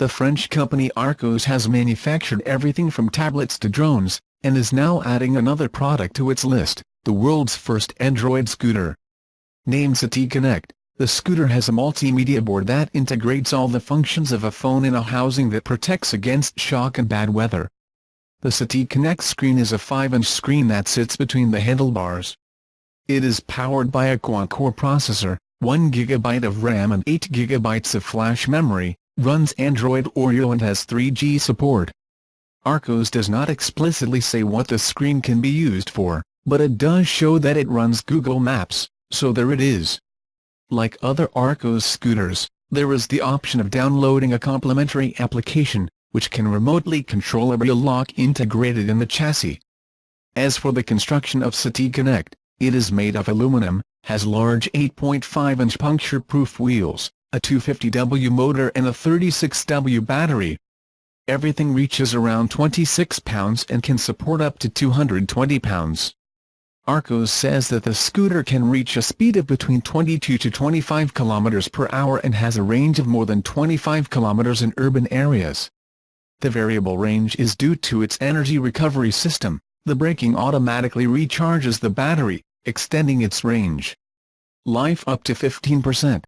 The French company Archos has manufactured everything from tablets to drones, and is now adding another product to its list, the world's first Android scooter. Named Citee Connect, the scooter has a multimedia board that integrates all the functions of a phone in a housing that protects against shock and bad weather. The Citee Connect screen is a 5-inch screen that sits between the handlebars. It is powered by a quad-core processor, 1 GB of RAM and 8 GB of flash memory, runs Android Oreo and has 3G support. Archos does not explicitly say what the screen can be used for, but it does show that it runs Google Maps, so there it is. Like other Archos scooters, there is the option of downloading a complementary application, which can remotely control a real lock integrated in the chassis. As for the construction of Citee Connect, it is made of aluminum, has large 8.5-inch puncture-proof wheels, a 250W motor and a 36W battery. Everything reaches around 26 pounds and can support up to 220 pounds. Archos says that the scooter can reach a speed of between 22 to 25 km per hour and has a range of more than 25 km in urban areas. The variable range is due to its energy recovery system. The braking automatically recharges the battery, extending its range. Life up to 15%.